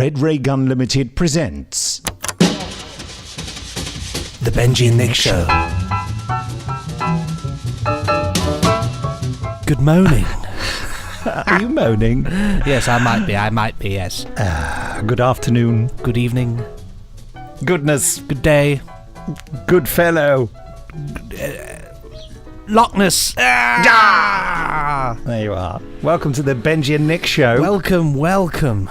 Red Ray Gun Limited presents The Benji and Nick Show. Good moaning. Are you moaning? Yes, I might be, yes. Good afternoon. Good evening. Goodness. Good day. Good fellow. Loch Ness. There you are. Welcome to the Benji and Nick Show. Welcome.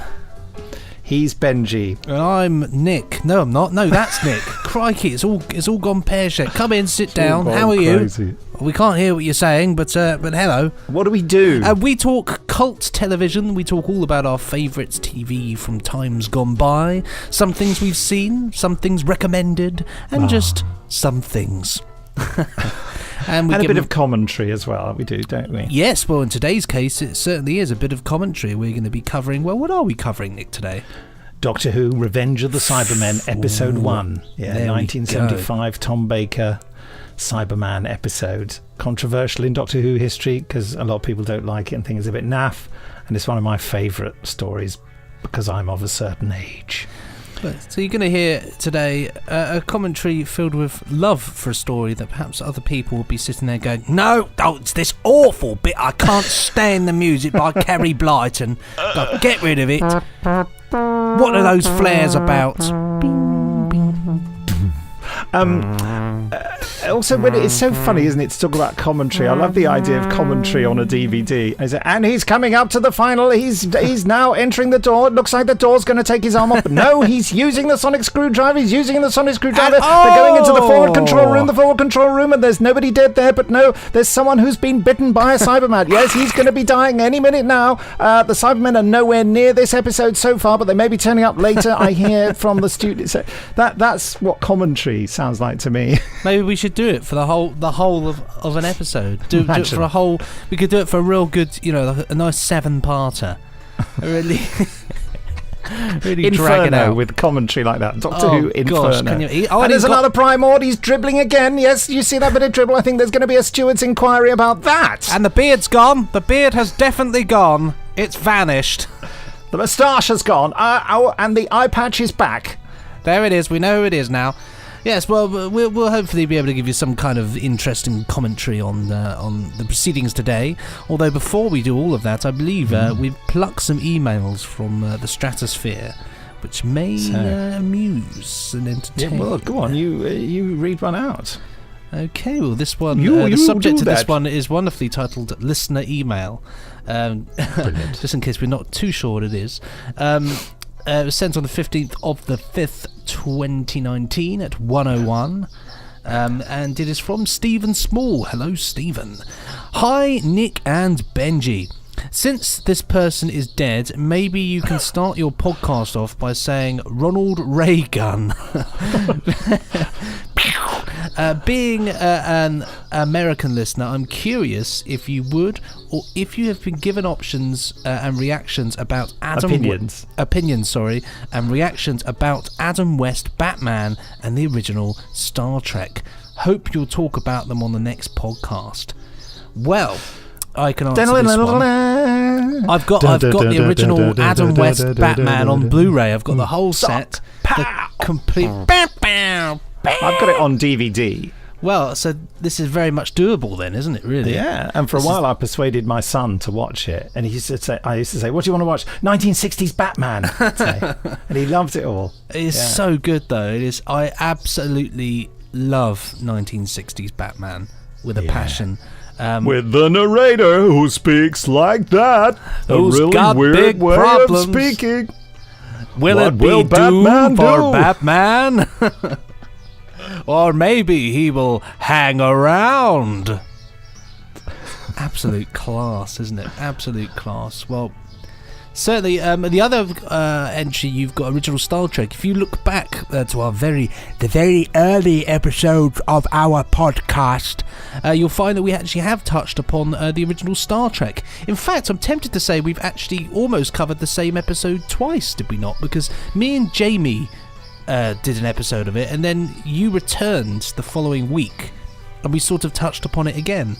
He's Benji. And I'm Nick. No, I'm not. No, that's Nick. Crikey, it's all gone pear-shaped. Come in, sit down. How are crazy. you? We can't hear what you're saying, but hello. What do we do? We talk cult television. We talk all about our favourites TV from times gone by. Some things we've seen, some things recommended, and just some things. And a bit of commentary as well, we do, don't we? Yes, well, in today's case, it certainly is a bit of commentary. We're going to be covering, well, what are we covering, Nick, today? Doctor Who, Revenge of the Cybermen, Episode 1. Yeah, 1975, Tom Baker, Cyberman episode. Controversial in Doctor Who history, because a lot of people don't like it and think it's a bit naff, and it's one of my favourite stories, because I'm of a certain age. So you're going to hear today a commentary filled with love for a story that perhaps other people will be sitting there going, no, it's this awful bit, I can't stand the music by Kerry Blyton. Get rid of it. What are those flares about? Also, when it's so funny, isn't it, to talk about commentary? I love the idea of commentary on a DVD. And he's coming up to the final. He's now entering the door. It looks like the door's going to take his arm off. But no, he's using the sonic screwdriver. He's using the sonic screwdriver. They're going into the forward control room, and there's nobody dead there. But no, there's someone who's been bitten by a Cyberman. Yes, he's going to be dying any minute now. The Cybermen are nowhere near this episode so far, but they may be turning up later. I hear from the studio. So that's what commentary sounds like to me. Maybe we should do it for the whole of an episode. Do it for a whole. We could do it for a real good, a nice 7-parter. Really, really drag it out with commentary like that. Doctor Who Inferno. Can you and there's another Primord. He's dribbling again. Yes, you see that bit of dribble. I think there's going to be a steward's inquiry about that. And the beard's gone. The beard has definitely gone. It's vanished. The moustache has gone. And the eye patch is back. There it is. We know who it is now. Yes, well, we'll hopefully be able to give you some kind of interesting commentary on the proceedings today. Although before we do all of that, I believe we've plucked some emails from the stratosphere, which may amuse and entertain. Yeah, well, go on, you read one out. Okay, well, this one, the subject of this one is wonderfully titled Listener Email. Brilliant. Just in case we're not too sure what it is. It was sent on the 15th of the 5th, 2019 at 1:01. And it is from Stephen Small. Hello, Stephen. Hi, Nick and Benji. Since this person is dead, maybe you can start your podcast off by saying Ronald Reagan. Being an American listener, I'm curious if you would, or if you have been given options and reactions about opinions, and reactions about Adam West Batman and the original Star Trek. Hope you'll talk about them on the next podcast. Well, I can answer this one. I've got the original Adam West Batman on Blu-ray. I've got the whole set, the complete. I've got it on DVD. Well, so this is very much doable then, isn't it, really? Yeah, and for a while I persuaded my son to watch it, and I used to say, what do you want to watch? 1960s Batman. And he loved it all. It is so good, though. It is. I absolutely love 1960s Batman with a passion. With the narrator who speaks like that. Who's a really got weird big way problems. of speaking. Will it be doom for Batman? Or maybe he will hang around. Absolute class, isn't it? Absolute class. Well, certainly, the other entry you've got, original Star Trek. If you look back to our the very early episodes of our podcast, you'll find that we actually have touched upon the original Star Trek. In fact, I'm tempted to say we've actually almost covered the same episode twice, did we not? Because me and Jamie did an episode of it, and then you returned the following week, and we sort of touched upon it again.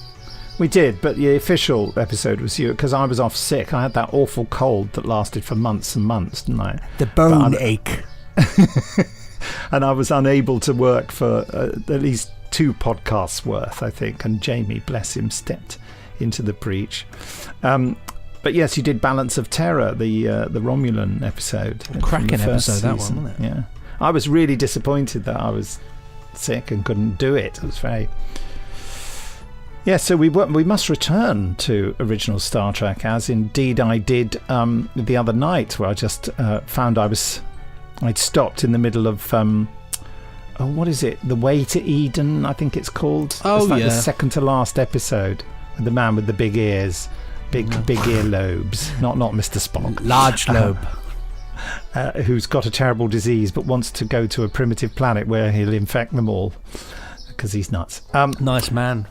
We did, but the official episode was you, because I was off sick. I had that awful cold that lasted for months and months, didn't I? The bone ache. And I was unable to work for at least 2 podcasts worth, I think. And Jamie, bless him, stepped into the breach. But yes, you did Balance of Terror, the Romulan episode. Cracking episode, that one, wasn't it? Yeah. I was really disappointed that I was sick and couldn't do it. It was very... Yeah, so we must return to original Star Trek, as indeed I did the other night, where I just found I'd stopped in the middle of what is it? The Way to Eden, I think it's called. Oh, it's like yeah. the second to last episode with the man with the big ears, big ear lobes, not Mr. Spock, large lobe, who's got a terrible disease but wants to go to a primitive planet where he'll infect them all because he's nuts. Nice man.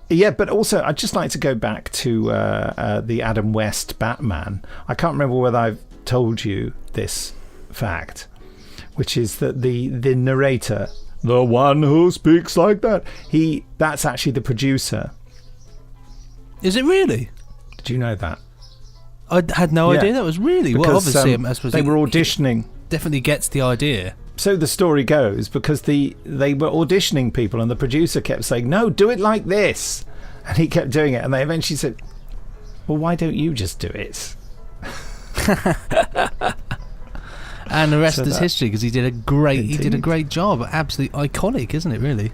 But also I'd just like to go back to the Adam West Batman. I can't remember whether I've told you this fact, which is that the narrator, the one who speaks like that's actually the producer. Is it really? Did you know that? I had no idea that was really. Because, well, obviously, I suppose they were auditioning. Definitely gets the idea. So the story goes, because they were auditioning people, and the producer kept saying, "No, do it like this," and he kept doing it, and they eventually said, "Well, why don't you just do it?" And the rest is history, because he did a great job. Absolutely iconic, isn't it? Really.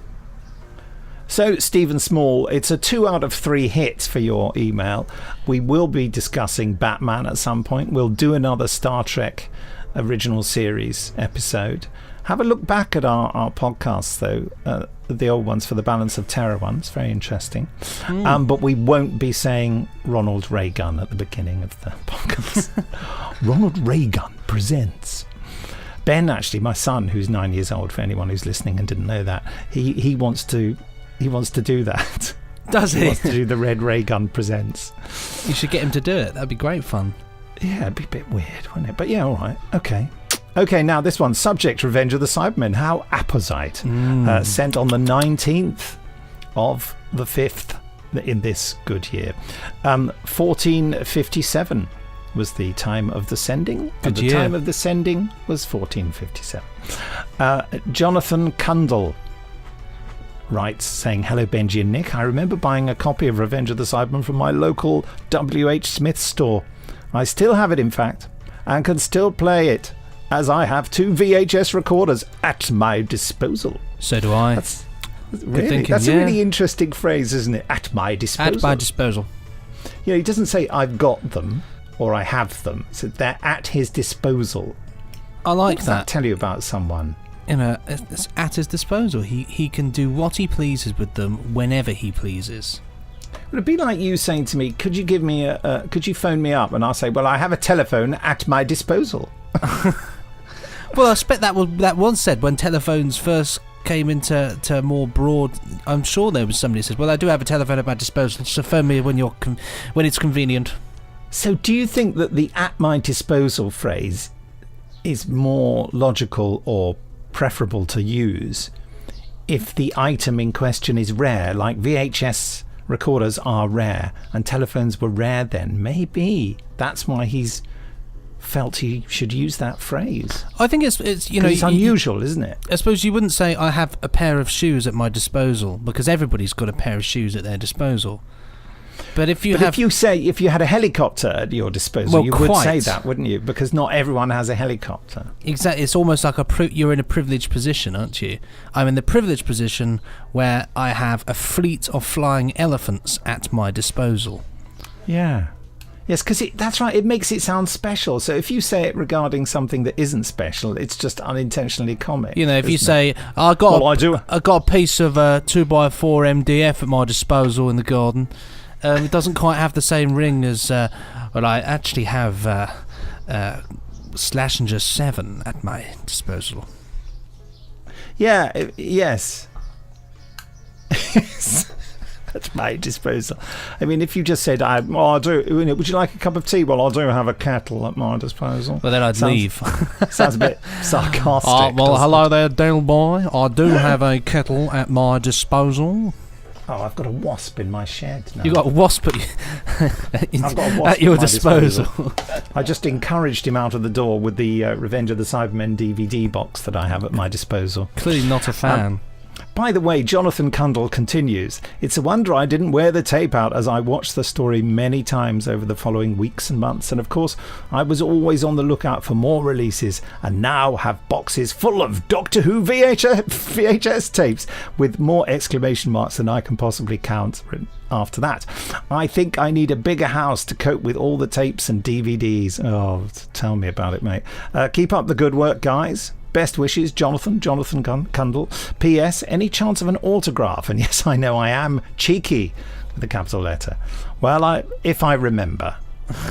So, Stephen Small, it's a 2 out of 3 hits for your email. We will be discussing Batman at some point. We'll do another Star Trek original series episode. Have a look back at our podcasts, though, the old ones for the Balance of Terror ones. Very interesting. But we won't be saying Ronald Reagan at the beginning of the podcast. Ronald Reagan presents. Ben, actually, my son, who's 9 years old, for anyone who's listening and didn't know that, he wants to do that. Does he? He wants to do the Red Ray Gun Presents. You should get him to do it. That'd be great fun. Yeah, it'd be a bit weird, wouldn't it? But yeah, all right. Okay, now this one. Subject, Revenge of the Cybermen. How apposite. Sent on the 19th of the 5th in this good year. 1457 was the time of the sending. Good the year. Time of the sending was 1457. Jonathan Kundle writes, saying, "Hello Benji and Nick, I remember buying a copy of Revenge of the Cybermen from my local W.H. Smith store. I still have it, in fact, and can still play it, as I have 2 VHS recorders at my disposal." So do I. That's a really interesting phrase, isn't it? At my disposal. At my disposal. Yeah, he doesn't say I've got them or I have them. So they're at his disposal. I like what does that. Tell you about someone. It's at his disposal. He can do what he pleases with them whenever he pleases. Would it be like you saying to me, could you phone me up? And I'll say, well, I have a telephone at my disposal. Well, I expect that was said when telephones first came into more broad. I'm sure there was somebody who said, well, I do have a telephone at my disposal, so phone me when it's convenient. So do you think that the at my disposal phrase is more logical or preferable to use if the item in question is rare, like VHS recorders are rare and telephones were rare then? Maybe that's why he's felt he should use that phrase. I think it's it's unusual, isn't it? I suppose you wouldn't say I have a pair of shoes at my disposal, because everybody's got a pair of shoes at their disposal. But if you had a helicopter at your disposal, you would say that, wouldn't you? Because not everyone has a helicopter. Exactly. It's almost like you're in a privileged position, aren't you? I'm in the privileged position where I have a fleet of flying elephants at my disposal. Yeah. Yes, because that's right. It makes it sound special. So if you say it regarding something that isn't special, it's just unintentionally comic. You know, if you say, I got a piece of 2x4 MDF at my disposal in the garden. It doesn't quite have the same ring as, I actually have Slashinger 7 at my disposal. Yeah, yes. At my disposal. I mean, if you just said, I do, would you like a cup of tea? Well, I do have a kettle at my disposal. Well, then I'd leave. Sounds a bit sarcastic. Well, hello there, Dale boy. I do have a kettle at my disposal. Oh, I've got a wasp in my shed now. You got a wasp I've got a wasp at your disposal. I just encouraged him out of the door with the Revenge of the Cybermen DVD box that I have at my disposal. Clearly not a fan. By the way, Jonathan Kundle continues, it's a wonder I didn't wear the tape out as I watched the story many times over the following weeks and months, and of course I was always on the lookout for more releases and now have boxes full of Doctor Who VHS tapes with more exclamation marks than I can possibly count after that. I think I need a bigger house to cope with all the tapes and DVDs. Oh, tell me about it, mate. Keep up the good work, guys. Best wishes, Jonathan Kundle. P.S. Any chance of an autograph? And yes, I know I am cheeky with a capital letter. Well, if I remember,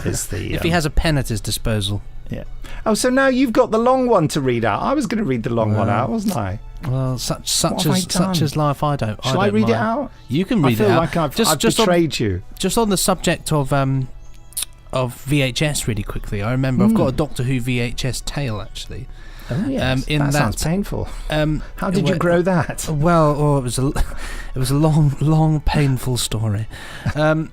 is the if he has a pen at his disposal. Yeah. Oh, so now you've got the long one to read out. I was going to read the long one out, wasn't I? Well, such as life. I don't. Shall I read it out? You can read it out. I feel like I've betrayed you. Just on the subject of VHS, really quickly. I remember I've got a Doctor Who VHS tale actually. Oh, yes. That sounds painful. How did you grow that? Well, it was a long, painful story. I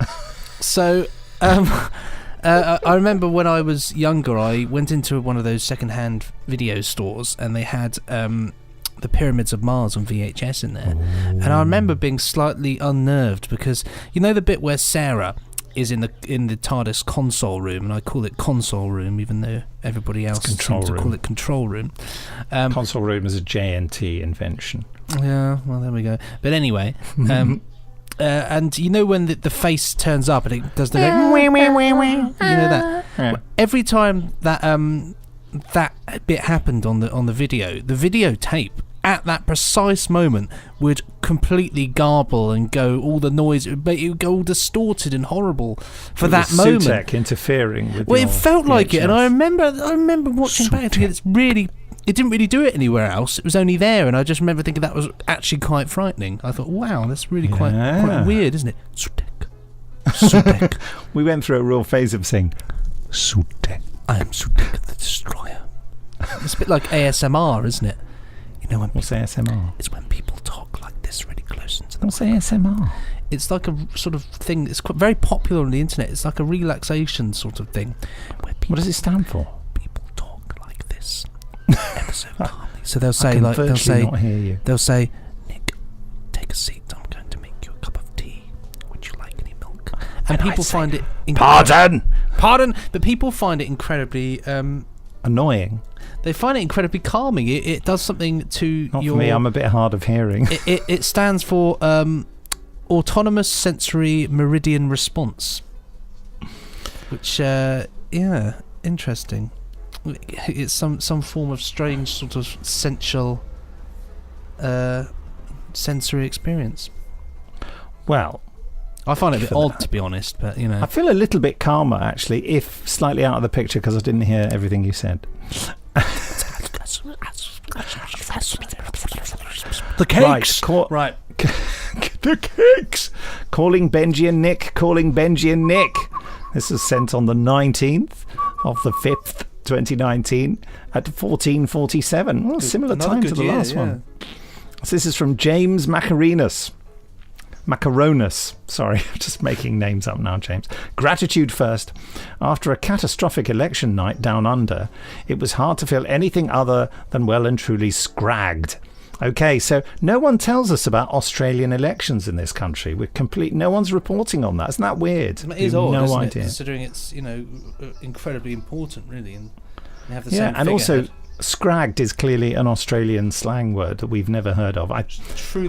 remember when I was younger, I went into one of those second-hand video stores, and they had the Pyramids of Mars on VHS in there. Ooh. And I remember being slightly unnerved because you know the bit where Sarah is in the TARDIS console room, and I call it console room, even though everybody else seems to call it control room. Console room is a JNT invention. Yeah, well, there we go. But anyway, and you know when the face turns up and it does the you know that. Yeah. Every time that that bit happened on the videotape, at that precise moment would completely garble and go all the noise, but it would go all distorted and horrible for that moment. Sutek interfering with. Well, it felt like it, and I remember watching back and thinking it didn't really do it anywhere else. It was only there, and I just remember thinking that was actually quite frightening. I thought, wow, that's really quite weird, isn't it? Sutek. We went through a real phase of saying Sutek. I am Sutek the Destroyer. It's a bit like ASMR, isn't it? You know, what's ASMR? It's when people talk like this really close into the What's ASMR? It's like a sort of thing. It's very popular on the internet. It's like a relaxation sort of thing. What does it stand for? People talk like this, ever so calmly. So they'll say, Nick, take a seat. I'm going to make you a cup of tea. Would you like any milk? And people find it. Pardon. But people find it incredibly annoying. They find it incredibly calming. It does something to Not for me. I'm a bit hard of hearing. It stands for autonomous sensory meridian response, which interesting. It's some form of strange sort of sensual sensory experience. Well, I find it a bit odd, to be honest, but you know. I feel a little bit calmer actually, if slightly out of the picture, because I didn't hear everything you said. The cakes. Right. The cakes. Calling Benji and Nick. This was sent on the 19th of the 5th, 2019 at 14:47. Well, similar time to the last one. So this is from James Macaronis. Sorry, just making names up now, James. Gratitude first. After a catastrophic election night down under, it was hard to feel anything other than well and truly scragged. Okay, so no one tells us about Australian elections in this country. No one's reporting on that. Isn't that weird? It is odd, isn't it? Considering it's, incredibly important, really, and they have the same and also scragged is clearly an Australian slang word that we've never heard of. I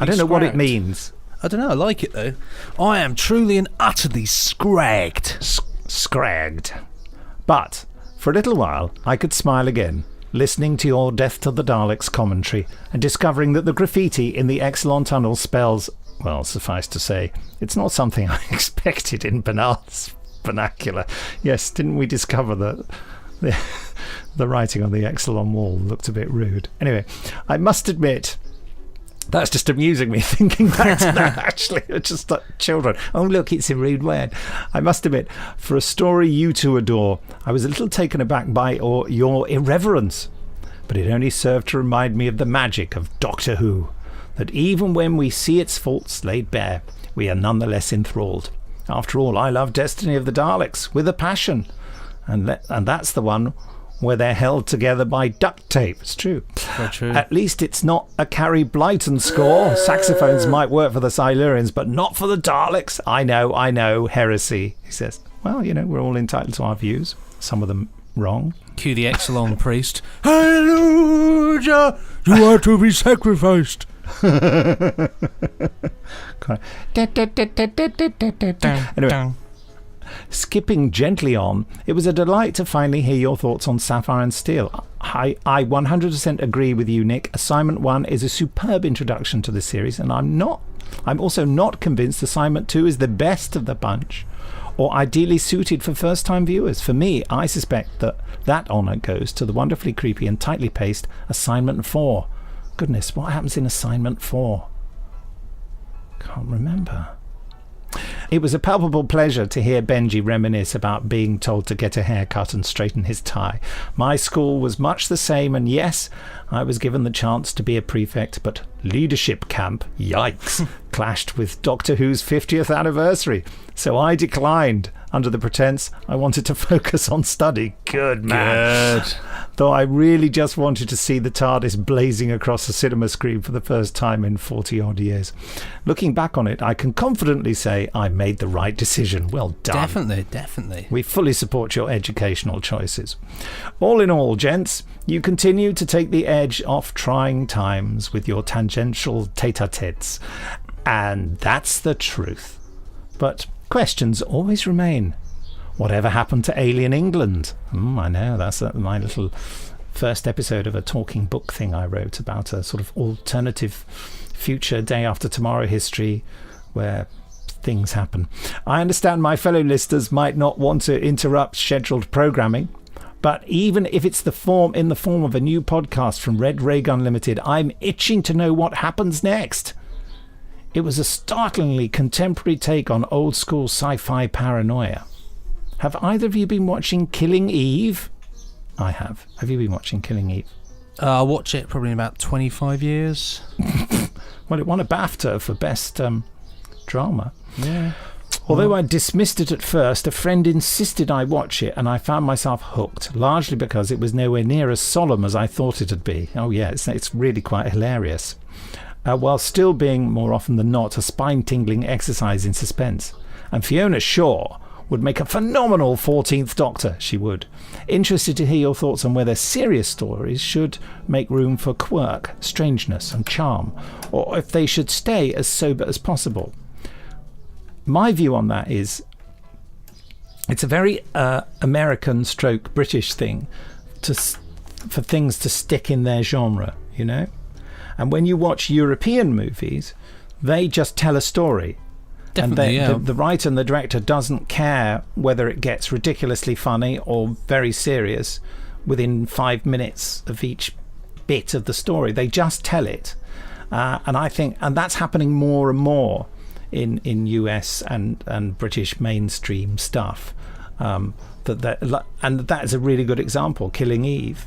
don't know what it means. I don't know. I like it though. I am truly and utterly scragged. Scragged. But for a little while, I could smile again, listening to your Death to the Daleks commentary and discovering that the graffiti in the Exelon tunnel spells, well, suffice to say, it's not something I expected in Bernard's vernacular. Yes, didn't we discover that the writing on the Exelon wall looked a bit rude? Anyway, I must admit, that's just amusing me thinking back to that, actually. It's just like children. Oh, look, it's a rude word. I must admit, for a story you two adore, I was a little taken aback by your irreverence. But it only served to remind me of the magic of Doctor Who. That even when we see its faults laid bare, we are nonetheless enthralled. After all, I love Destiny of the Daleks with a passion. And that's the one where they're held together by duct tape. It's true. Very true. At least it's not a Carrie Blyton score. Saxophones might work for the Silurians, but not for the Daleks. I know, heresy, he says. Well, we're all entitled to our views. Some of them wrong. Cue the Exelon priest. Hallelujah! You are to be sacrificed. Anyway, skipping gently on, it was a delight to finally hear your thoughts on Sapphire and Steel. I 100% agree with you, Nick. Assignment 1 is a superb introduction to the series, and I'm also not convinced Assignment 2 is the best of the bunch, or ideally suited for first-time viewers. For me, I suspect that honour goes to the wonderfully creepy and tightly paced Assignment 4. Goodness, what happens in Assignment 4? Can't remember. It was a palpable pleasure to hear Benji reminisce about being told to get a haircut and straighten his tie. My school was much the same, and yes, I was given the chance to be a prefect, but leadership camp, yikes, clashed with Doctor Who's 50th anniversary. So I declined, under the pretense I wanted to focus on study. Good man. Good. Though I really just wanted to see the TARDIS blazing across the cinema screen for the first time in 40-odd years. Looking back on it, I can confidently say I made the right decision. Well done. Definitely. We fully support your educational choices. All in all, gents, you continue to take the edge off trying times with your tangential tete-a-tetes. And that's the truth. But questions always remain. Whatever happened to Alien England? I know, that's my little first episode of a talking book thing I wrote about a sort of alternative future day after tomorrow history where things happen. I understand my fellow listeners might not want to interrupt scheduled programming, but even if it's in the form of a new podcast from Red Raygun Limited, I'm itching to know what happens next. It was a startlingly contemporary take on old school sci-fi paranoia. Have either of you been watching Killing Eve? I have. Have you been watching Killing Eve? I watch it probably in about 25 years. Well, it won a BAFTA for Best Drama. Yeah. Although I dismissed it at first, a friend insisted I watch it, and I found myself hooked, largely because it was nowhere near as solemn as I thought it'd be. Oh yeah, it's really quite hilarious. While still being, more often than not, a spine-tingling exercise in suspense. And Fiona Shaw would make a phenomenal 14th Doctor, she would. Interested to hear your thoughts on whether serious stories should make room for quirk, strangeness and charm, or if they should stay as sober as possible. My view on that is it's a very American stroke British thing for things to stick in their genre, And when you watch European movies, they just tell a story. Definitely, and the writer and the director doesn't care whether it gets ridiculously funny or very serious within 5 minutes of each bit of the story. They just tell it. And I think that's happening more and more in US and British mainstream stuff. And that is a really good example, Killing Eve.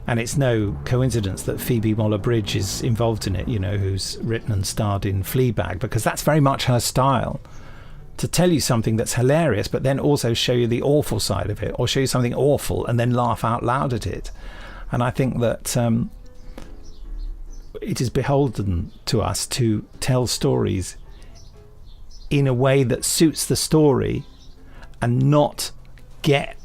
And it's no coincidence that Phoebe Waller-Bridge is involved in it, who's written and starred in Fleabag, because that's very much her style, to tell you something that's hilarious, but then also show you the awful side of it, or show you something awful and then laugh out loud at it. And I think that it is beholden to us to tell stories in a way that suits the story and not get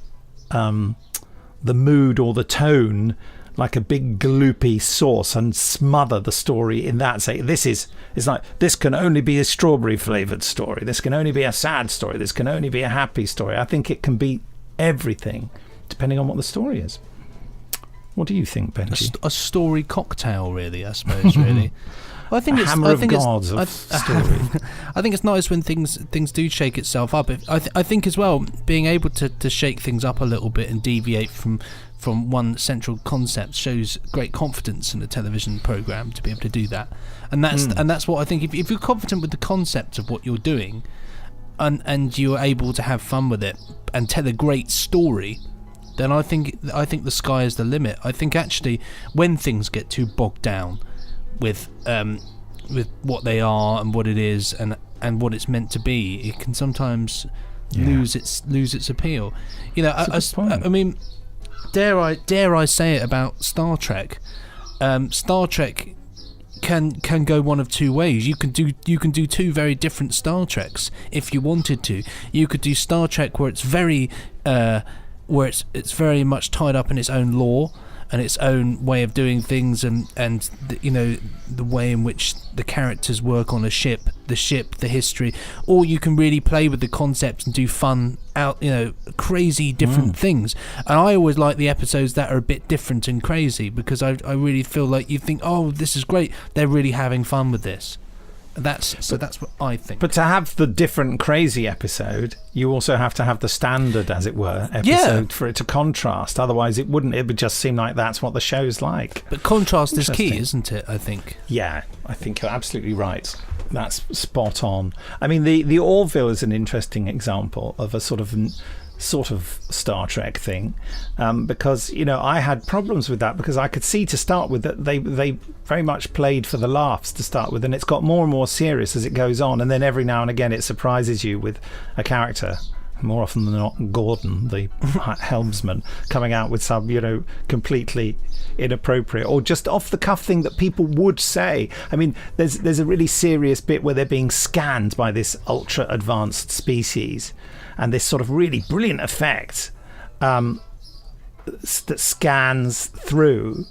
the mood or the tone like a big gloopy sauce and smother the story in that. Say this can only be a strawberry flavoured story, this can only be a sad story, this can only be a happy story. I think it can be everything depending on what the story is. What do you think, Benji? A story cocktail, really, I suppose. Really, I think it's hammer of gods of story. I think it's nice when things do shake itself up. I think as well, being able to shake things up a little bit and deviate from one central concept shows great confidence in a television program to be able to do that. And that's what I think. If you're confident with the concept of what you're doing, and you're able to have fun with it and tell a great story, then I think the sky is the limit. I think actually when things get too bogged down with what they are and what it is, and and what it's meant to be, it can sometimes lose its appeal. You know, I mean, dare I say it about Star Trek? Star Trek can go one of two ways. You can do two very different Star Treks if you wanted to. You could do Star Trek where it's very it's very much tied up in its own lore and its own way of doing things, and the way in which the characters work on a ship, the history. Or you can really play with the concepts and do fun crazy different things. And I always like the episodes that are a bit different and crazy, because I really feel like you think, oh, this is great, they're really having fun with this. That's what I think. But to have the different crazy episode, you also have to have the standard, as it were, episode for it to contrast. Otherwise, it would just seem like that's what the show's like. But contrast is key, isn't it, I think? Yeah, I think you're absolutely right. That's spot on. I mean, the Orville is an interesting example of a sort of Star Trek thing, because I had problems with that, because I could see to start with that they very much played for the laughs to start with, and it's got more and more serious as it goes on, and then every now and again it surprises you with a character, more often than not Gordon, the helmsman, coming out with some completely inappropriate or just off the cuff thing that people would say. I mean, there's a really serious bit where they're being scanned by this ultra advanced species, and this sort of really brilliant effect that scans through.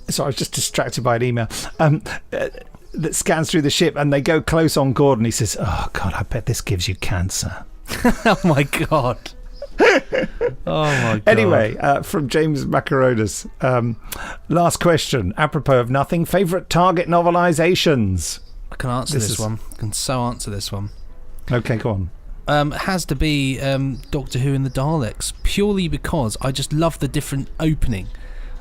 Sorry, I was just distracted by an email. That scans through the ship, and they go close on Gordon. He says, "Oh God, I bet this gives you cancer." Oh my God. Oh my God. Anyway, from James Macaronis, last question, apropos of nothing. Favourite Target novelisations? I can answer this one. I can so answer this one. Okay, go on. It has to be Doctor Who and the Daleks, purely because I just love the different opening.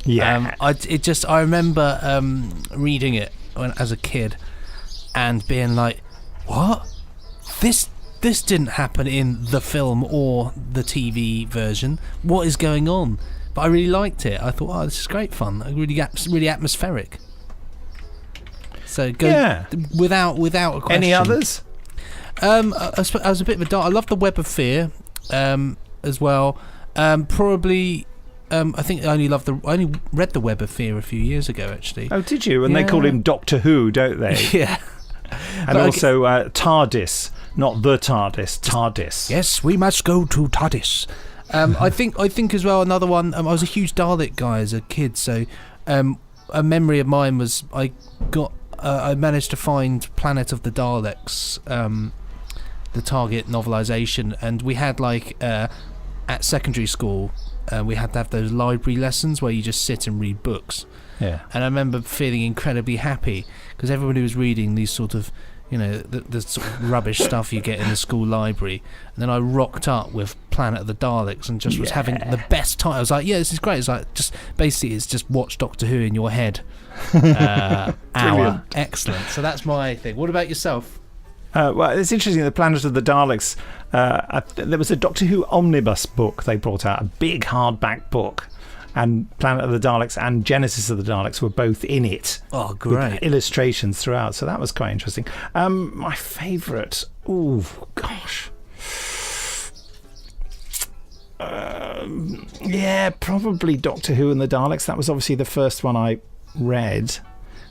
Yeah. I remember reading it as a kid and being like, what? This didn't happen in the film or the TV version. What is going on? But I really liked it. I thought, oh, this is great fun. Really atmospheric. So go without a question. Any others? I was a bit of a dark. I love the Web of Fear as well. Probably. I think I only read the Web of Fear a few years ago, actually. Oh, did you? And they call him Doctor Who, don't they? Yeah. And also TARDIS, not the TARDIS, TARDIS. Yes, we must go to TARDIS. I think as well, another one. I was a huge Dalek guy as a kid, so a memory of mine was I managed to find Planet of the Daleks, the Target novelisation, and we had at secondary school. We had to have those library lessons where you just sit and read books. Yeah. And I remember feeling incredibly happy because everybody was reading these sort of, the sort of rubbish stuff you get in the school library. And then I rocked up with Planet of the Daleks and just was having the best time. I was like, yeah, this is great. It's like it's just watch Doctor Who in your head. Hour. Excellent. So that's my thing. What about yourself? Well, it's interesting, the Planet of the Daleks, there was a Doctor Who omnibus book they brought out, a big hardback book, and Planet of the Daleks and Genesis of the Daleks were both in it. Oh, great. With illustrations throughout, so that was quite interesting. My favourite, probably Doctor Who and the Daleks. That was obviously the first one I read.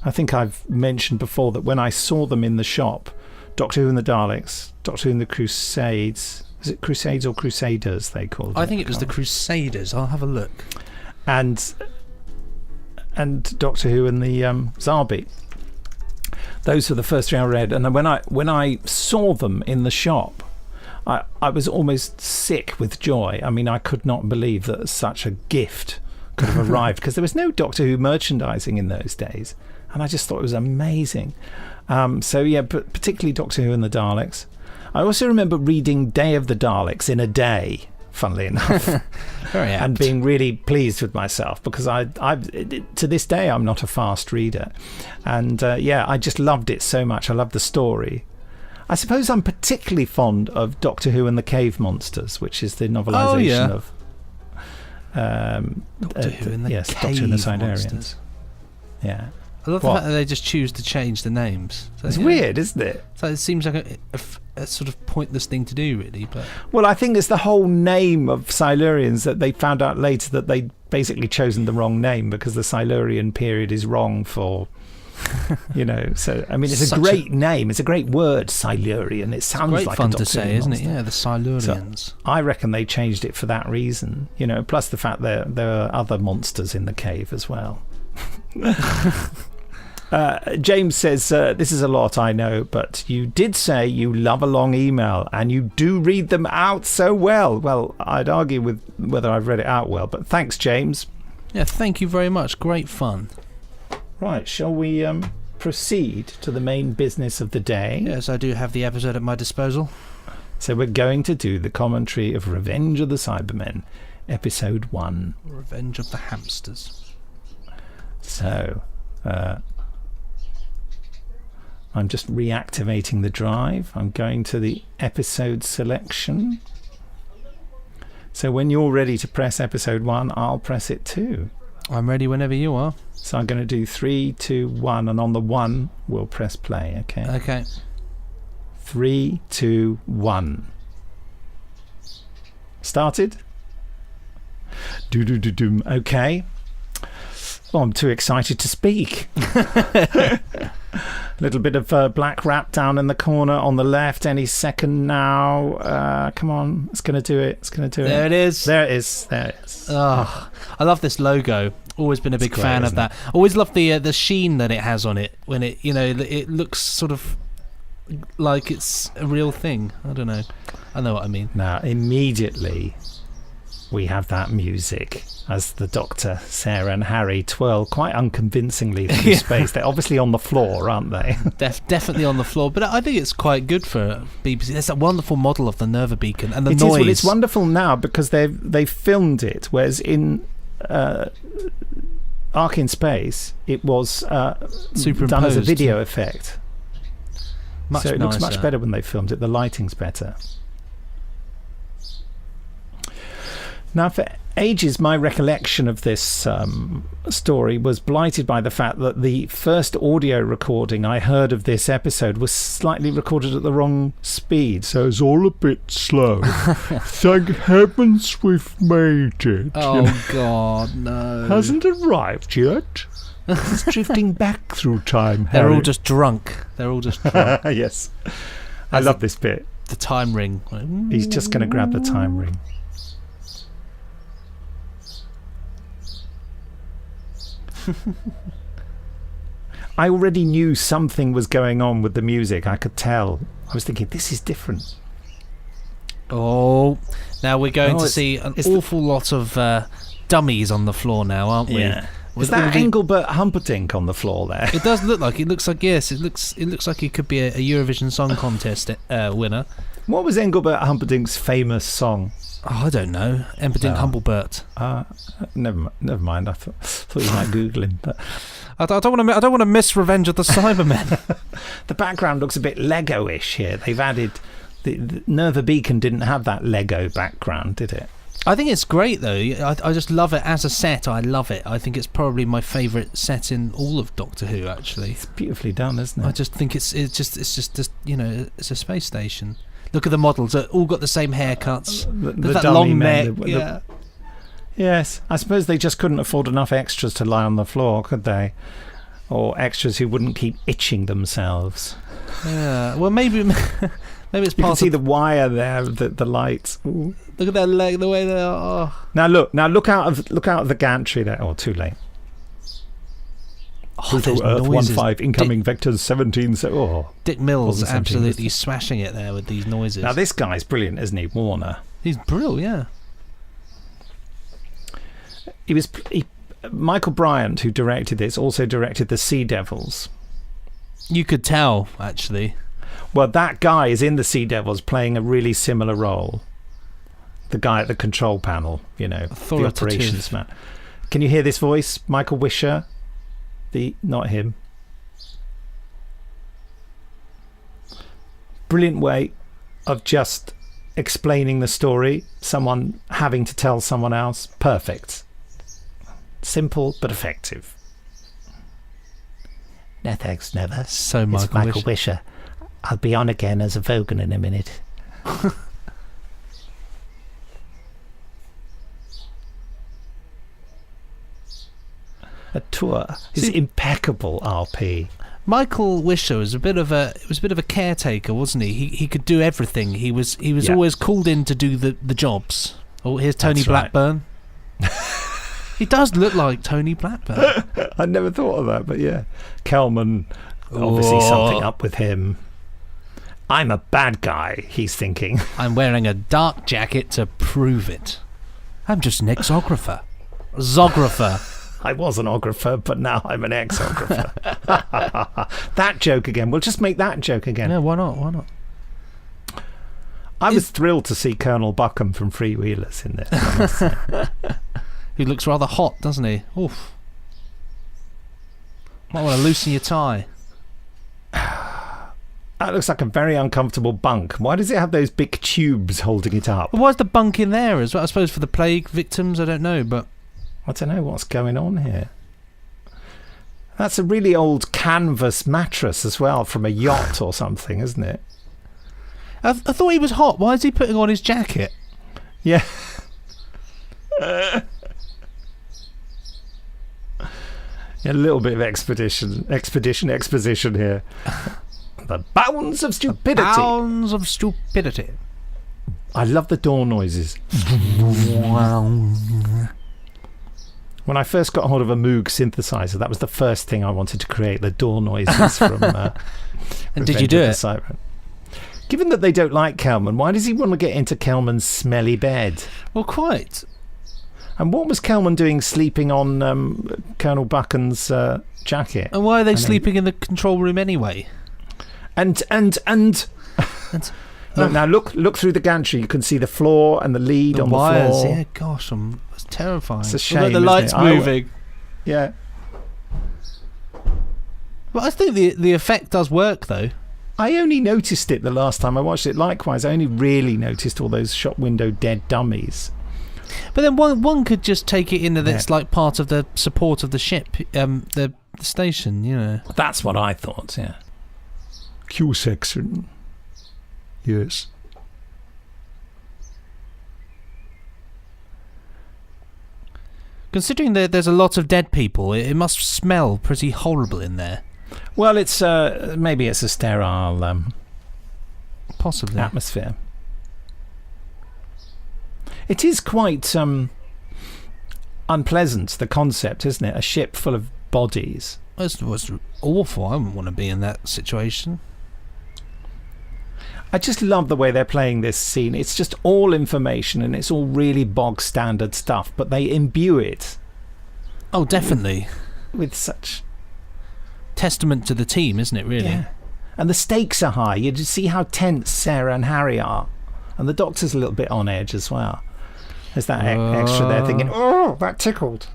I think I've mentioned before that when I saw them in the shop, Doctor Who and the Daleks, Doctor Who and the Crusades. Is it Crusades or Crusaders they called it? I think it was the Crusaders. I'll have a look. And Doctor Who and the Zarbi. Those were the first three I read. And then when I saw them in the shop, I was almost sick with joy. I mean, I could not believe that such a gift could have arrived, because there was no Doctor Who merchandising in those days. And I just thought it was amazing. But particularly Doctor Who and the Daleks. I also remember reading Day of the Daleks in a day, funnily enough. Very apt. And being really pleased with myself, because I to this day I'm not a fast reader. And I just loved it so much. I loved the story. I suppose I'm particularly fond of Doctor Who and the Cave Monsters, which is the novelisation of Doctor Who and the Cave Doctor and the Siderians. Monsters. Yeah. I love the fact that they just choose to change the names. So, it's weird, isn't it? So it seems like a sort of pointless thing to do, really. But well, I think it's the whole name of Silurians that they found out later that they'd basically chosen the wrong name because the Silurian period is wrong for... so I mean, it's a great name. It's a great word, Silurian. It sounds like fun a to say, isn't it? Yeah, the Silurians. So I reckon they changed it for that reason. Plus the fact that there are other monsters in the cave as well. James says, this is a lot, I know, but you did say you love a long email and you do read them out so well. Well, I'd argue with whether I've read it out well, but thanks, James. Yeah, thank you very much. Great fun. Right, shall we proceed to the main business of the day? Yes, I do have the episode at my disposal. So we're going to do the commentary of Revenge of the Cybermen, Episode 1. Revenge of the Hamsters. So, I'm just reactivating the drive. I'm going to the episode selection. So when you're ready to press Episode 1, I'll press it too. I'm ready whenever you are. So I'm going to do 3, 2, 1, and on the 1 we'll press play. Okay. Okay. 3, 2, 1. Started. Do. Okay. Oh, I'm too excited to speak. A little bit of black wrap down in the corner on the left. Any second now. Come on, it's going to do it. There it is. There it is. Oh, I love this logo. Always been a big fan of that. Always loved the sheen that it has on it when it it looks sort of like it's a real thing. I don't know. I know what I mean. Now immediately we have that music as the Doctor, Sarah and Harry twirl quite unconvincingly through space. They're obviously on the floor, aren't they? Definitely on the floor, but I think it's quite good for BBC. There's a wonderful model of the Nova beacon and the noise. Well, it's wonderful now because they've filmed it, whereas in Ark in Space it was done as a video effect. So it looks much better when they filmed it. The lighting's better. Now, for ages, my recollection of this story was blighted by the fact that the first audio recording I heard of this episode was slightly recorded at the wrong speed, so it's all a bit slow. Thank heavens we've made it. Oh, God, no. Hasn't arrived yet. It's drifting back through time, Harry. They're all just drunk. Yes. I love this bit. The time ring. He's just going to grab the time ring. I already knew something was going on with the music. I could tell. I was thinking, this is different. Oh, now we're going to see an awful lot of dummies on the floor now, aren't we? Yeah. Is that Engelbert Humperdinck on the floor there? It does look like. It looks like yes. It looks like he could be a Eurovision Song Contest winner. What was Engelbert Humperdinck's famous song? Oh, I don't know. Humperdinck Humblebert. Never mind. I thought you might Google him. But I don't want to miss Revenge of the Cybermen. The background looks a bit Lego-ish here. They've added the Nerva Beacon didn't have that Lego background, did it? I think it's great though. I just love it as a set. I love it. I think it's probably my favourite set in all of Doctor Who. Actually, it's beautifully done, isn't it? I just think it's just it's a space station. Look at the models. They've all got the same haircuts. The that dummy long men, neck. Yes, I suppose they just couldn't afford enough extras to lie on the floor, could they? Or extras who wouldn't keep itching themselves. Yeah. Well, maybe it's part. You can see the wire there, the lights. Ooh. Look at their leg, the way they are. Oh. Now look out of the gantry there. Oh, too late. Pluto Earth 15 incoming vectors 17. Dick Mills absolutely smashing it there with these noises. Now this guy's brilliant, isn't he, Warner? He's brilliant, yeah. Michael Bryant, who directed this, also directed The Sea Devils. You could tell, actually. Well, that guy is in The Sea Devils playing a really similar role. The guy at the control panel, the operations man. Can you hear this voice? Michael Wisher? Not him. Brilliant way of just explaining the story. Someone having to tell someone else. Perfect. Simple but effective. No thanks, never. So It's Michael Wisher. I'll be on again as a Vogan in a minute. A tour is impeccable. RP. Michael Wisher was a bit of a caretaker, wasn't he? He could do everything. He was always called in to do the jobs. Oh, here's Tony Blackburn. Right. He does look like Tony Blackburn. I never thought of that, but yeah, Kelman. Obviously, something up with him. I'm a bad guy. He's thinking. I'm wearing a dark jacket to prove it. I'm just an exographer. Zographer. I was an ographer, but now I'm an exographer. That joke again. We'll just make that joke again. Yeah, why not? Why not? I was thrilled to see Colonel Buckham from Freewheelers in this. He looks rather hot, doesn't he? Oof. Might want to loosen your tie. That looks like a very uncomfortable bunk. Why does it have those big tubes holding it up? Well, why's the bunk in there as well? I suppose for the plague victims, I don't know, but... I don't know what's going on here. That's a really old canvas mattress as well from a yacht or something, isn't it? I thought he was hot. Why is he putting on his jacket? Yeah. A little bit of exposition here. The bounds of stupidity. Bounds of stupidity. I love the door noises. When I first got hold of a Moog synthesizer, that was the first thing I wanted to create, the door noises from and did you do it? Cybermen. Given that they don't like Kelman, why does he want to get into Kelman's smelly bed? Well, quite. And what was Kelman doing sleeping on Colonel Buchan's jacket? And why are they sleeping in the control room anyway? And now look through the gantry. You can see the floor and the lead on wires, the floor. Yeah, gosh, it's terrifying. It's a shame. The lights moving. Yeah. Well, I think the effect does work though. I only noticed it the last time I watched it. Likewise, I only really noticed all those shop window dead dummies. But then one could just take it in that it's like part of the support of the ship, the station, you know. That's what I thought, yeah. Q section. Yes. Considering that there's a lot of dead people, it must smell pretty horrible in there. Well, it's maybe it's a sterile possibly atmosphere. It is quite unpleasant, the concept, isn't it? A ship full of bodies. It was awful. I wouldn't want to be in that situation. I just love the way they're playing this scene. It's just all information and it's all really bog standard stuff, but they imbue it. Oh, definitely. With such... testament to the team, isn't it, really? Yeah. And the stakes are high. You just see how tense Sarah and Harry are. And the Doctor's a little bit on edge as well. There's that extra there thinking, oh, that tickled.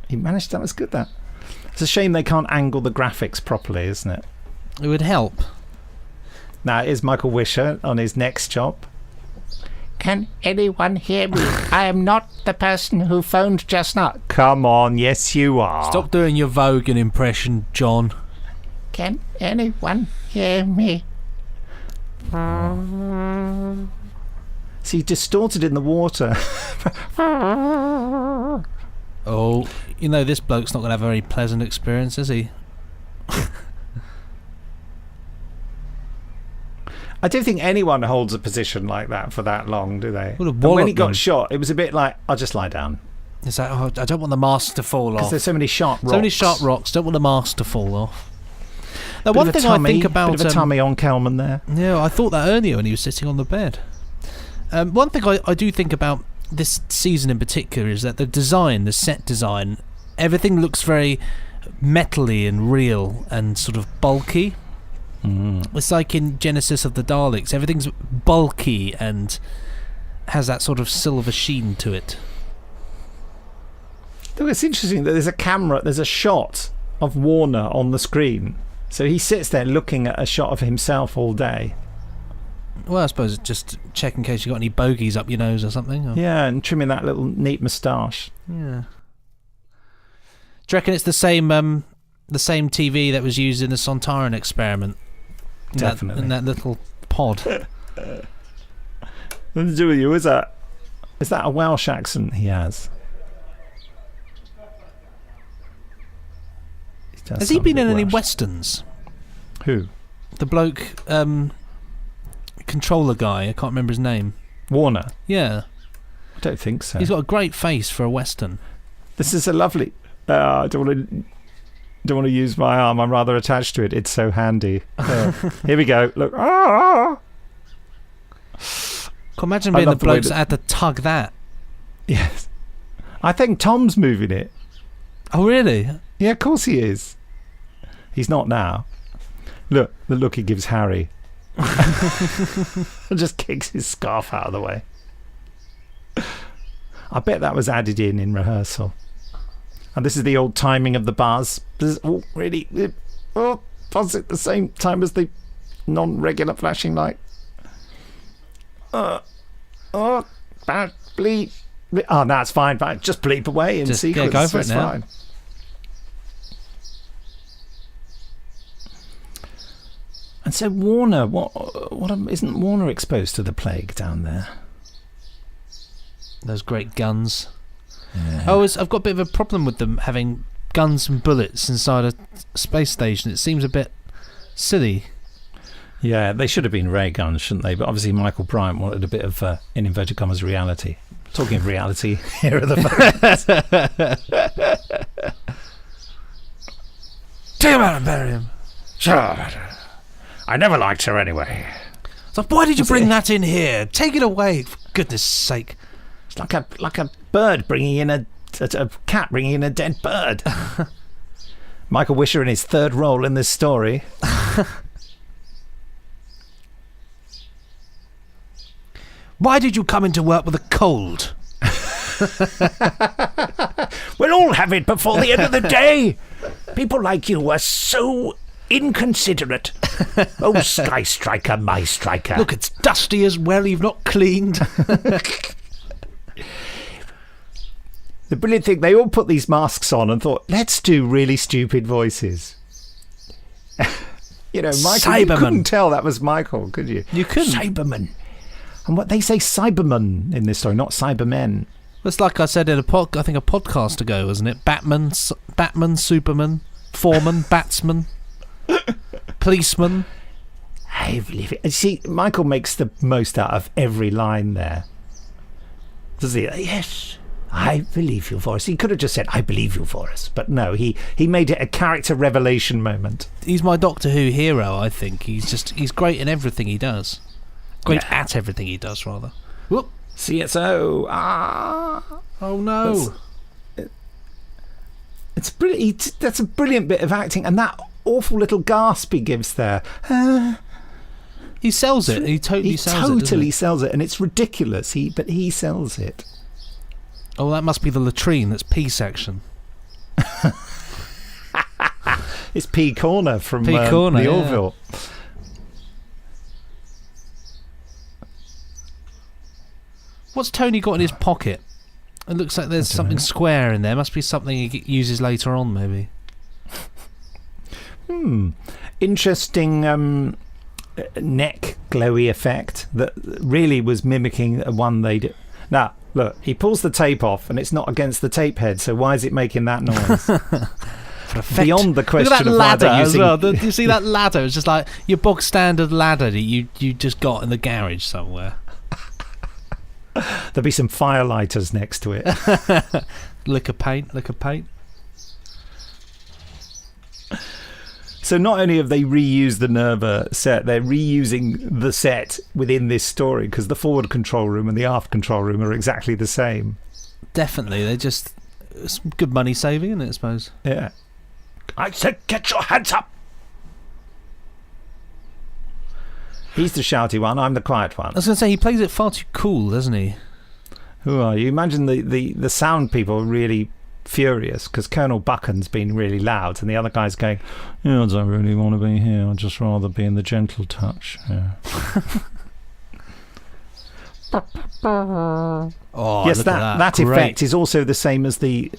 He managed, that was good, that. It's a shame they can't angle the graphics properly, isn't it? It would help. Now, here's Michael Wisher on his next job. Can anyone hear me? I am not the person who phoned just now. Come on, yes you are. Stop doing your Vogan impression, John. Can anyone hear me? See, distorted in the water. Oh, you know, this bloke's not going to have a very pleasant experience, is he? I don't think anyone holds a position like that for that long, do they? And when he got shot, it was a bit like, I'll just lie down. It's like, oh, I don't want the mask to fall off. Because there's so many sharp rocks. So many sharp rocks. Don't want the mask to fall off. Now, one thing I think about... Bit of a tummy on Kelman there. Yeah, I thought that earlier when he was sitting on the bed. One thing I do think about this season in particular is that the design, the set design, everything looks very metally and real and sort of bulky. It's like in Genesis of the Daleks. Everything's bulky and has that sort of silver sheen to it. Look, it's interesting that there's a shot of Warner on the screen. So he sits there looking at a shot of himself all day. Well, I suppose just check in case you got any bogies up your nose or something. Or... yeah, and trimming that little neat moustache. Yeah. Do you reckon it's the same the same TV that was used in the Sontaran experiment. Definitely. In that little pod. What to do with you? Is that a Welsh accent he has? Has he been in any westerns? Who? The bloke, controller guy. I can't remember his name. Warner? Yeah. I don't think so. He's got a great face for a western. This is a lovely... I don't want to use my arm. I'm rather attached to it. It's so handy. Here we go. Look. Imagine being the blokes that had to tug that. Yes. I think Tom's moving it. Oh, really? Yeah, of course he is. He's not now. Look, the look he gives Harry. Just kicks his scarf out of the way. I bet that was added in rehearsal. And this is the old timing of the bars. This is all really... buzz at the same time as the non-regular flashing light. Bleep. Oh, no, it's fine. Just bleep away in sequence. Go for it now. Fine. And so Warner, isn't Warner exposed to the plague down there? Those great guns. Yeah. I've got a bit of a problem with them having guns and bullets inside a space station. It seems a bit silly. Yeah, they should have been ray guns, shouldn't they? But obviously Michael Bryant wanted a bit of, in inverted commas, reality. Talking of reality, here are the facts. Take him out and bury him. Sure. I never liked her anyway. So why did you bring that in here? Take it away, for goodness sake. It's like a bird bringing in a cat bringing in a dead bird. Michael Wisher in his third role in this story. Why did you come into work with a cold? We'll all have it before the end of the day. People like you are so inconsiderate. Oh, Sky Striker, my striker. Look, it's dusty as well. You've not cleaned. The brilliant thing, they all put these masks on and thought, let's do really stupid voices. You know, Michael, you couldn't tell that was Michael, could you? You couldn't. Cybermen. And what they say Cybermen in this story, not Cybermen. It's like I said in a podcast ago, wasn't it? Batman, Superman, Foreman, Batsman, Policeman. I believe it. See, Michael makes the most out of every line there. Does he? Yes, I believe you, Forrest. He could have just said, I believe you, Forrest. But no, he made it a character revelation moment. He's my Doctor Who hero, I think. He's great in everything he does. Great at everything he does, rather. Whoop. CSO. Oh, no. It's brilliant. That's a brilliant bit of acting. And that awful little gasp he gives there. He sells it. He totally sells it. And it's ridiculous. But he sells it. Oh, that must be the latrine. That's P section. It's P Corner from P Corner, the Orville. What's Tony got in his pocket? It looks like there's something square in there. Must be something he uses later on, maybe. Interesting neck glowy effect that really was mimicking one they did. Now, look, he pulls the tape off and it's not against the tape head, so why is it making that noise? Beyond the question of why they're using... as well. You see that ladder? It's just like your bog standard ladder that you just got in the garage somewhere. There'll be some firelighters next to it. Lick of paint. So not only have they reused the Nerva set, they're reusing the set within this story, because the forward control room and the aft control room are exactly the same. Definitely. It's good money saving, isn't it, I suppose? Yeah. I said, get your hands up! He's the shouty one, I'm the quiet one. I was going to say, he plays it far too cool, doesn't he? Who are you? Imagine the sound people are really furious because Colonel Buchan's been really loud and the other guy's going, yeah, I don't really want to be here, I'd just rather be in the gentle touch. Yeah. Oh, yes, that effect is also the same as the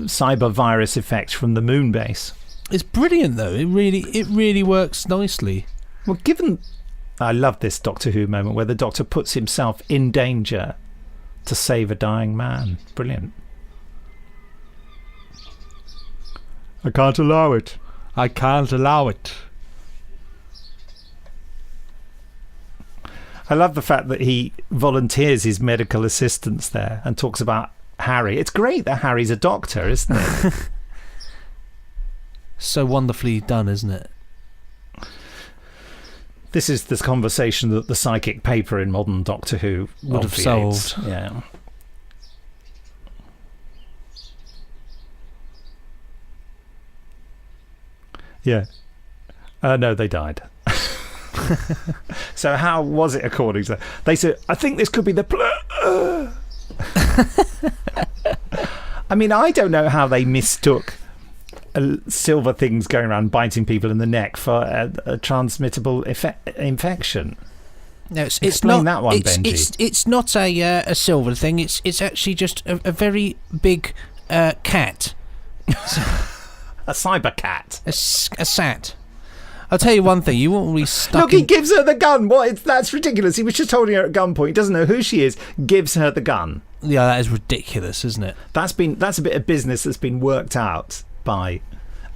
cyber virus effect from the moon base. It's brilliant, though. It really works nicely. Well, I love this Doctor Who moment where the Doctor puts himself in danger to save a dying man. Brilliant. I can't allow it. I can't allow it. I love the fact that he volunteers his medical assistance there and talks about Harry. It's great that Harry's a doctor, isn't it? So wonderfully done, isn't it? This is this conversation that the psychic paper in modern Doctor Who would have solved. Yeah. Yeah. No, they died. So how was it according to them? They said, I think this could be the... I mean, I don't know how they mistook silver things going around biting people in the neck for a transmittable infection. No, it's not that one, Benji. It's not a silver thing. It's actually just a very big cat. A cyber cat. A sat. I'll tell you one thing. You won't be stuck. Look, he gives her the gun. That's ridiculous. He was just holding her at gunpoint. He doesn't know who she is. Gives her the gun. Yeah, that is ridiculous, isn't it? That's a bit of business that's been worked out by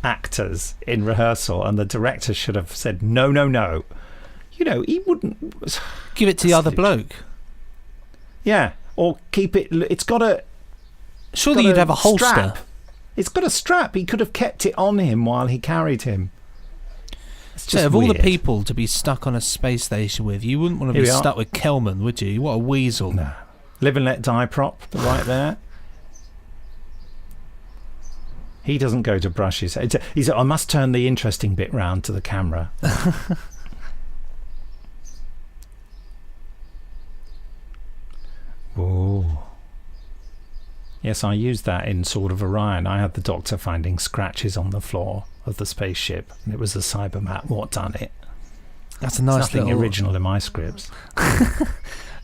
actors in rehearsal, and the director should have said no. You know, he wouldn't give it to the other bloke. Yeah, or keep it. It's got a. Surely you'd have a holster. Strap. It's got a strap. He could have kept it on him while he carried him. So, of all the people to be stuck on a space station with, you wouldn't want to be stuck with Kelman, would you? What a weasel. No. Live and let die prop, right there. He doesn't go to brush his head. He said, I must turn the interesting bit round to the camera. Whoa. Yes, I used that in Sword of Orion. I had the Doctor finding scratches on the floor of the spaceship, and it was the Cybermen what done it. That's a nice nothing original in my scripts.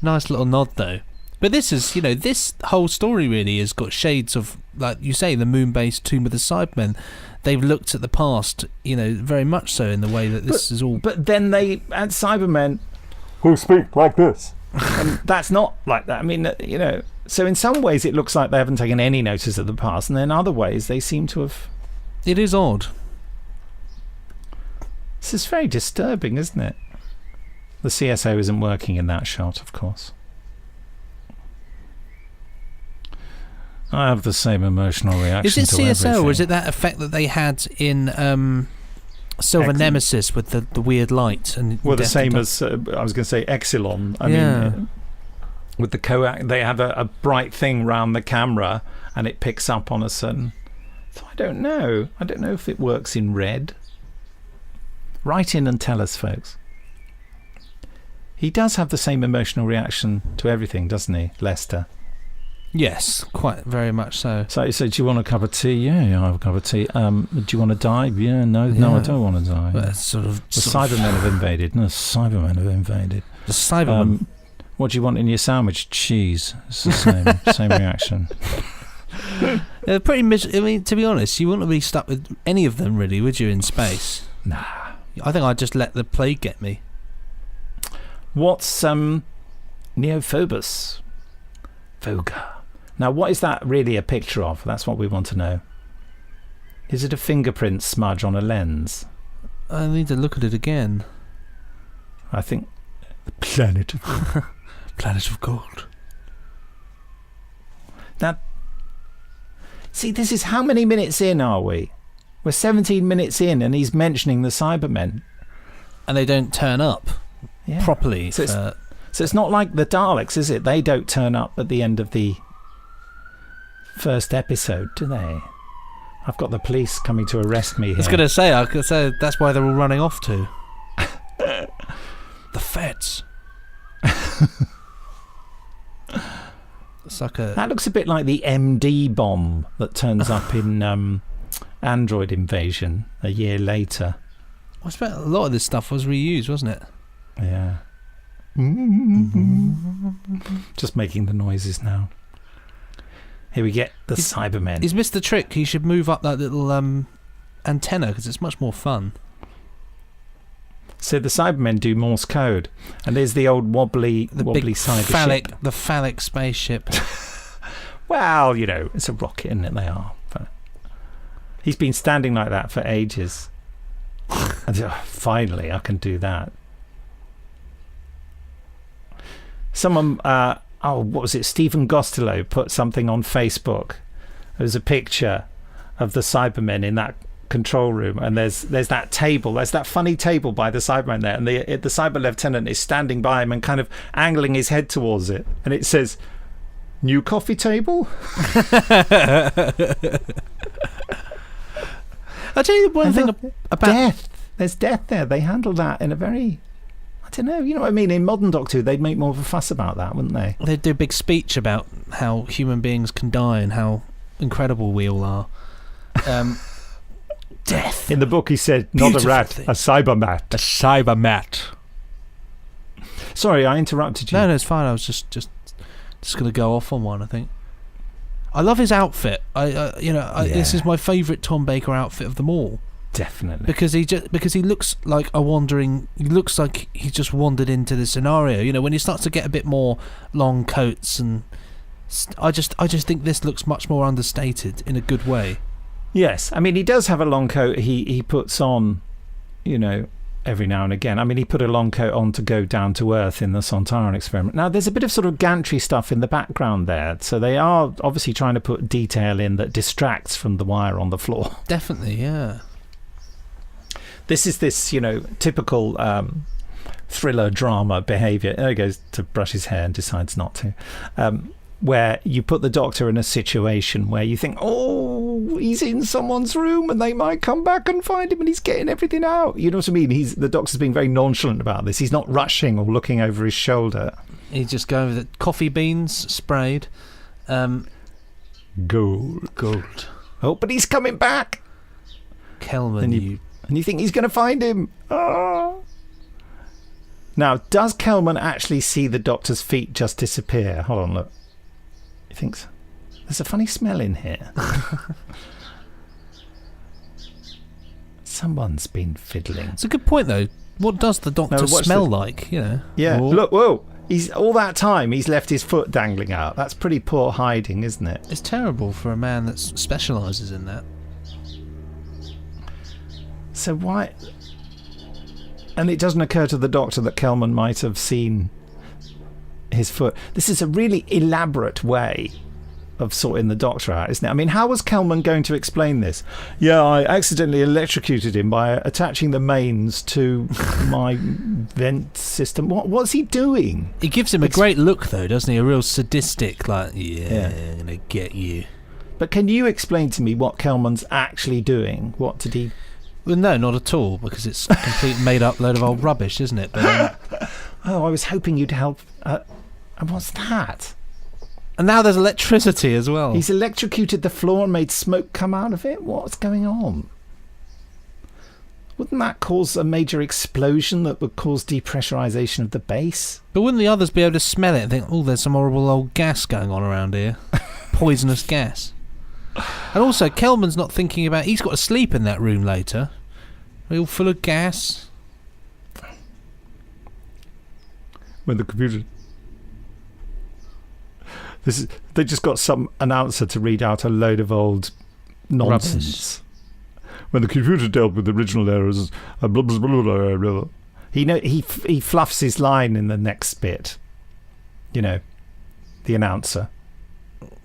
Nice little nod, though. But this is, this whole story really has got shades of, like you say, the moon-based Tomb of the Cybermen. They've looked at the past, very much so in the way that this is all. But then they had Cybermen who speak like this, and that's not like that. I mean, So in some ways it looks like they haven't taken any notice of the past, and then other ways they seem to have. It is odd. This is very disturbing, isn't it? The CSO isn't working in that shot, of course. I have the same emotional reaction. Is it to CSO everything. or is it that effect that they had in Silver Nemesis with the weird light? And the same as I was going to say Exelon. I mean, with the coax, they have a bright thing round the camera, and it picks up on a certain. So I don't know. I don't know if it works in red. Write in and tell us, folks. He does have the same emotional reaction to everything, doesn't he, Lester? Yes, quite very much so. So do you want a cup of tea? Yeah, I have a cup of tea. Do you want to die? Yeah, no, I don't want to die. Well, the Cybermen have invaded. No, Cybermen have invaded. The Cybermen. What do you want in your sandwich? Cheese. It's the same reaction. They're pretty I mean, to be honest, you wouldn't be stuck with any of them, really, would you, in space? Nah. I think I'd just let the plague get me. What's Neophobos? Voga. Now, what is that really a picture of? That's what we want to know. Is it a fingerprint smudge on a lens? I need to look at it again. I think the planet of Planet of Gold. Now, see, this is how many minutes in are we? We're 17 minutes in, and he's mentioning the Cybermen, and they don't turn up properly. So it's not like the Daleks, is it? They don't turn up at the end of the first episode, do they? I've got the police coming to arrest me here. I was going to say, that's why they're all running off to. The feds. It's like that looks a bit like the MD bomb that turns up in Android Invasion a year later. I expect a lot of this stuff was reused, wasn't it? Yeah. Just making the noises now. Here we get the Cybermen. He's missed the trick. He should move up that little antenna because it's much more fun. So the Cybermen do Morse code, and there's the old wobbly cyber ship. The phallic spaceship. Well, it's a rocket, isn't it? They are. But he's been standing like that for ages. And finally, I can do that. Someone, what was it? Stephen Gostelow put something on Facebook. There was a picture of the Cybermen in that control room, and there's that table. There's that funny table by the Cyberman there, and the Cyber Lieutenant is standing by him and kind of angling his head towards it, and it says, "New coffee table." I'll tell you one thing about death. There's death there. They handle that in a very, I don't know, you know what I mean? In modern Doctor Who, they'd make more of a fuss about that, wouldn't they? They'd do a big speech about how human beings can die and how incredible we all are. Death. In the book, he said, not a rat, a cybermat. A cybermat. Sorry, I interrupted you. No, it's fine. I was just going to go off on one, I think. I love his outfit. This is my favourite Tom Baker outfit of them all. Definitely. Because he looks like he looks like he just wandered into the scenario. When he starts to get a bit more long coats, and I just think this looks much more understated in a good way. Yes, I mean he does have a long coat. He puts on, every now and again. I mean he put a long coat on to go down to Earth in the Sontaran experiment. Now there's a bit of sort of gantry stuff in the background there, so they are obviously trying to put detail in that distracts from the wire on the floor. Definitely, yeah. This is typical thriller drama behaviour. There he goes to brush his hair and decides not to. Where you put the Doctor in a situation where you think, oh, he's in someone's room and they might come back and find him and he's getting everything out. You know what I mean? The Doctor's being very nonchalant about this. He's not rushing or looking over his shoulder. He's just going with it. Coffee beans sprayed. Gold. Oh, but he's coming back. Kelman, and you think he's going to find him. Oh. Now, does Kelman actually see the Doctor's feet just disappear? Hold on, look. He thinks, there's a funny smell in here. Someone's been fiddling. It's a good point, though. What does the Doctor smell like? Yeah, Whoa. Look, whoa. He's all that time he's left his foot dangling out. That's pretty poor hiding, isn't it? It's terrible for a man that specialises in that. So why... And it doesn't occur to the Doctor that Kelman might have seen his foot. This is a really elaborate way of sorting the Doctor out, isn't it? I mean, how was Kelman going to explain this? Yeah, I accidentally electrocuted him by attaching the mains to my vent system. What's he doing? He gives him a great look, though, doesn't he? A real sadistic, like, yeah. I'm going to get you. But can you explain to me what Kelman's actually doing? What did he... Well, no, not at all, because it's a complete made-up load of old rubbish, isn't it? But, I was hoping you'd help. And what's that? And now there's electricity as well. He's electrocuted the floor and made smoke come out of it? What's going on? Wouldn't that cause a major explosion that would cause depressurization of the base? But wouldn't the others be able to smell it and think, oh, there's some horrible old gas going on around here? Poisonous gas. And also, Kelman's not thinking about... He's got to sleep in that room later. All full of gas. When the computer... They just got some announcer to read out a load of old nonsense. Rubbish. When the computer dealt with original errors... Blah, blah, blah, blah, blah. He fluffs his line in the next bit. The announcer.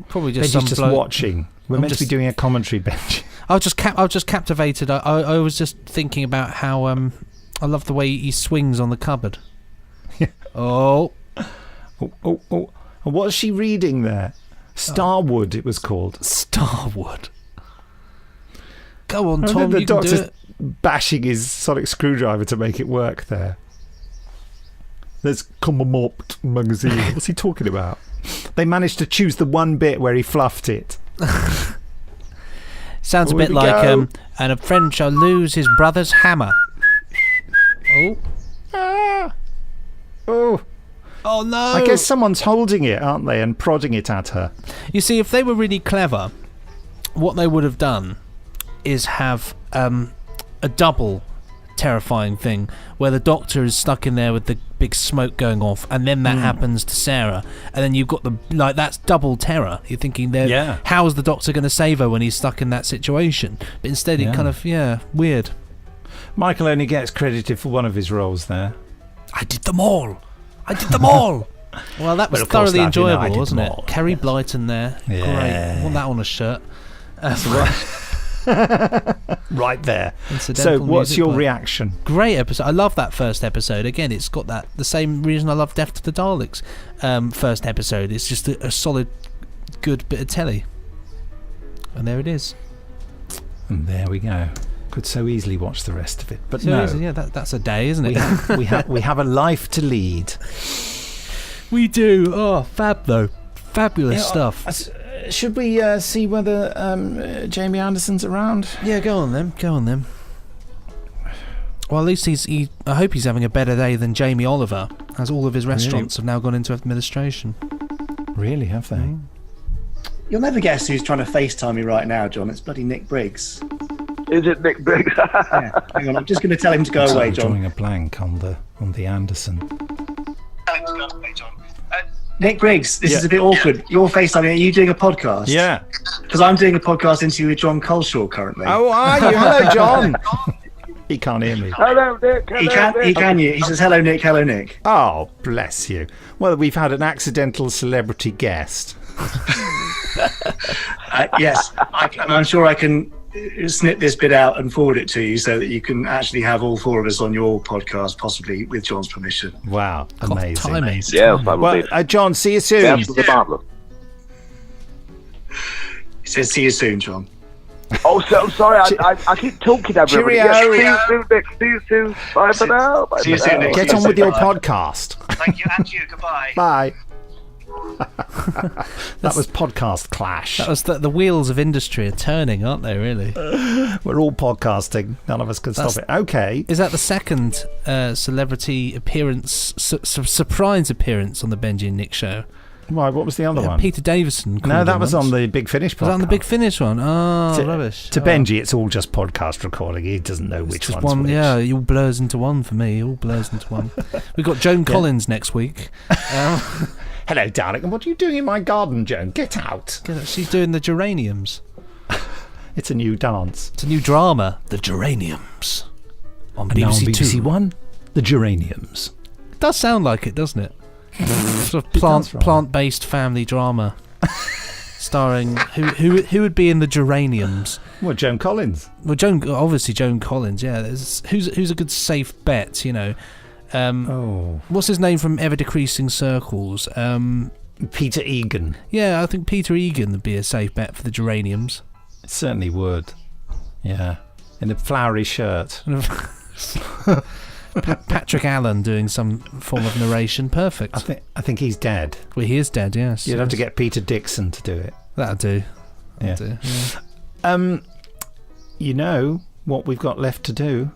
Probably just Benji's just watching. We're meant to be doing a commentary, Benji. I was just captivated. I was just thinking about how I love the way he swings on the cupboard. Oh. And what's she reading there? Starwood, it was called. Starwood. Go on, Tom. The Doctor's bashing his sonic screwdriver to make it work there. There's Common magazine. What's he talking about? They managed to choose the one bit where he fluffed it. Sounds a bit like and a friend shall lose his brother's hammer. Oh. Ah. Oh. Oh no. I guess someone's holding it, aren't they, and prodding it at her. You see, if they were really clever, what they would have done is have a double terrifying thing where the Doctor is stuck in there with the big smoke going off, and then that happens to Sarah, and then you've got that's double terror. You're thinking, how is the Doctor going to save her when he's stuck in that situation? But instead, it kind of weird. Michael only gets credited for one of his roles there. I did them all. Well, that was thoroughly enjoyable, wasn't it? Kerry Blyton there. Yeah. Great. I want that on a shirt. That's right. Right there. So what's your reaction? Great episode. I love that first episode. Again, it's got the same reason I love Death to the Daleks first episode. It's just a solid, good bit of telly. And there it is. And there we go. Could so easily watch the rest of it. But so no. Easy, that's a day, isn't it? We have a life to lead. We do. Oh, fab though. Fabulous stuff. Should we see whether Jamie Anderson's around? Yeah, go on then. Well, at least I hope he's having a better day than Jamie Oliver, as all of his restaurants have now gone into administration. Really, have they? You'll never guess who's trying to FaceTime me right now, John. It's bloody Nick Briggs. Is it Nick Briggs? Yeah. Hang on, I'm just going to tell him to go away, John. Drawing a blank on the Anderson. Nick Briggs, this is a bit awkward. You're FaceTiming. Are you doing a podcast? Yeah. Because I'm doing a podcast interview with John Coleshaw currently. Oh, are you? Hello, John. He can't hear me. Hello, Nick. He can. He says, hello, Nick. Hello, Nick. Oh, bless you. Well, we've had an accidental celebrity guest. Yes. I'm sure I can snip this bit out and forward it to you so that you can actually have all four of us on your podcast, possibly with John's permission. Wow. Amazing. Amazing. Yeah, well, John, see you soon. Absolutely marvellous. He says, see you soon, John. Oh, so sorry. I keep talking over everybody. Cheerio. Yes, see you soon, Nick. See you soon. Bye for now. See you soon, Nick. Get on with your podcast. Thank you, and you. Goodbye. Bye. That was podcast clash. That was the wheels of industry are turning, aren't they? Really? We're all podcasting. None of us can stop it. Okay. Is that the second celebrity appearance, surprise appearance on the Benji and Nick show? Why? What was the other one? Peter Davison. No, that was on the Big Finish podcast. Was that on the Big Finish one? Oh, rubbish. To Benji, it's all just podcast recording. He doesn't know which one's one. which. Yeah, it all blurs into one for me. It all blurs into one. We've got Joan Collins next week. Hello, darling. And what are you doing in my garden, Joan? Get out. She's doing the geraniums. It's a new dance. It's a new drama. The Geraniums. On And now on BBC BBC Two. One, The Geraniums. It does sound like it, doesn't it? Sort of plant-based family drama. Starring who would be in the Geraniums? Well, Joan Collins. Well, obviously Joan Collins. Yeah, who's a good safe bet? You know. What's his name from Ever Decreasing Circles? Peter Egan. Yeah, I think Peter Egan would be a safe bet for the Geraniums. It certainly would. Yeah, in a flowery shirt. Patrick Allen doing some form of narration. Perfect. I think he's dead. Well, he is dead. Yes. You'd have to get Peter Dixon to do it. That'll do. Yeah. You know what we've got left to do?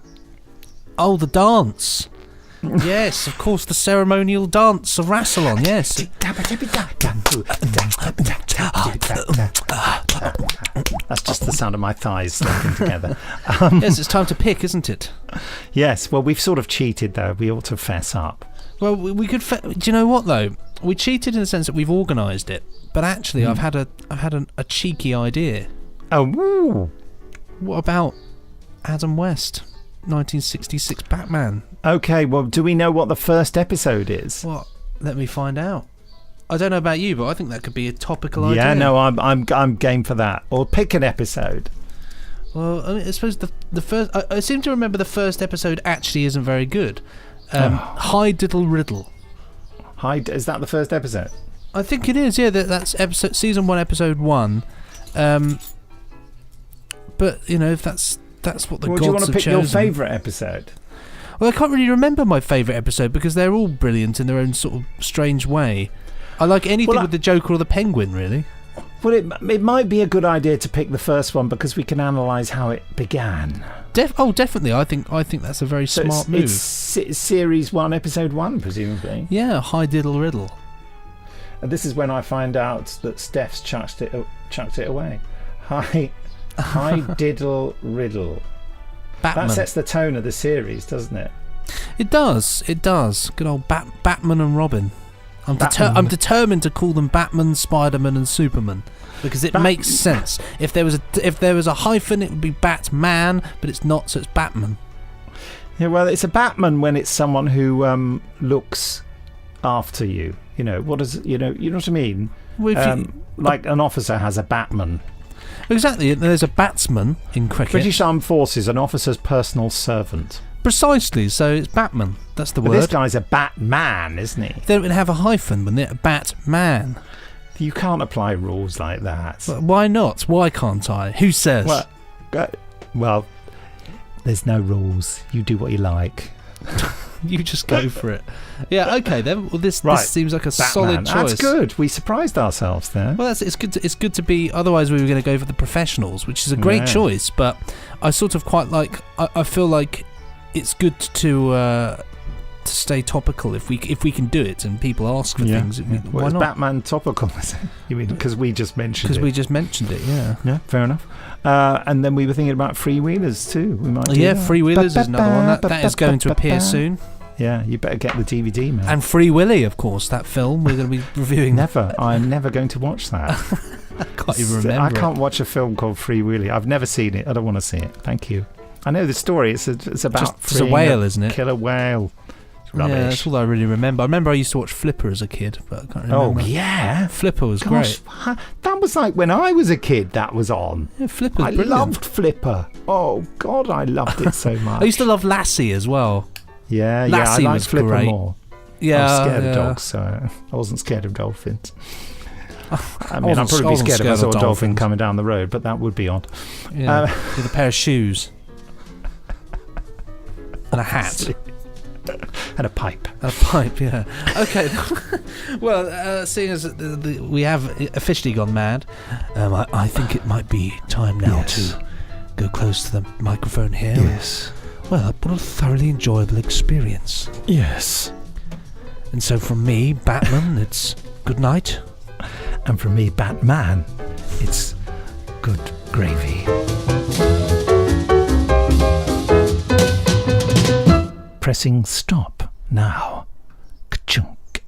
Oh, the dance. Yes, of course, the ceremonial dance of Rassilon. Yes. That's just the sound of my thighs slapping together. Yes, it's time to pick, isn't it? Yes. Well, we've sort of cheated, though. We ought to fess up. Well, we could. Do you know what though? We cheated in the sense that we've organised it, but actually, I've had a cheeky idea. Oh. Woo. What about Adam West, 1966 Batman? Okay. Well, do we know what the first episode is? What? Let me find out. I don't know about you, but I think that could be a topical idea. Yeah. No, I'm game for that. Or pick an episode. Well, I mean, I suppose the first. I seem to remember the first episode actually isn't very good. Hi Diddle Riddle. Is that the first episode? I think it is. Yeah, that's season 1, episode 1. But you know, if that's what the gods have chosen. Do you want to pick your favourite episode? Well, I can't really remember my favourite episode because they're all brilliant in their own sort of strange way. I like anything with the Joker or the Penguin, really. Well, it might be a good idea to pick the first one because we can analyse how it began. Definitely. I think that's a very smart move. It's series 1, episode 1, presumably. Yeah, Hi Diddle Riddle. And this is when I find out that Steph's chucked it away. Hi Hi diddle riddle. Batman. That sets the tone of the series, doesn't it? It does. Good old Batman and Robin. I'm determined to call them Batman, Spider-Man, and Superman because it makes sense. If there was a hyphen, it would be Batman, but it's not, so it's Batman. Yeah, well, it's a Batman when it's someone who looks after you. You know what I mean? Well, like an officer has a Batman. Exactly. There's a batsman in cricket. British Armed Forces, an officer's personal servant. Precisely. So it's Batman. That's the But word. this guy's a Batman, isn't he? They don't have a hyphen, wouldn't it? A Batman. You can't apply rules like that. Well, why not? Why can't I? Who says? Well, there's no rules. You do what you like. You just go for it. Yeah. Okay. Then. Well, this seems like a Batman. solid choice. That's good. We surprised ourselves there. Well, it's good to be. Otherwise, we were going to go for the professionals, which is a great choice. But I sort of quite like. I feel like it's good to stay topical if we can do it and people ask for things. Why not? Batman topical? You mean because we just mentioned it? Because we just mentioned it. Yeah. Yeah. Fair enough. And then we were thinking about freewheelers too. We might. Freewheelers is another one that is going to appear soon. Yeah, you better get the DVD, man. And Free Willy, of course, that film we're going to be reviewing. I'm never going to watch that. I can't even remember. I can't watch a film called Free Willy. I've never seen it. I don't want to see it. Thank you. I know the story. It's about it's a whale, isn't it? Killer whale. It's rubbish. Yeah, that's all I really remember. I remember I used to watch Flipper as a kid, but I can't remember. Oh yeah, Flipper was great. That was like when I was a kid. That was on. Yeah, Flipper's brilliant. I loved Flipper. Oh God, I loved it so much. I used to love Lassie as well. Yeah, Lassie I liked was Flipper great. more. Yeah, I was scared of dogs, so I wasn't scared of dolphins. I mean, I'd probably be scared if I saw a dolphin coming down the road, but that would be odd. Yeah, with a pair of shoes and a hat. And a pipe. Yeah. Okay. Well, seeing as we have officially gone mad, I think it might be time now to go close to the microphone here. Yes. Well, what a thoroughly enjoyable experience. Yes. And so from me, Batman, it's good night. And from me, Batman, it's good gravy. Pressing stop now. Ka-chunk.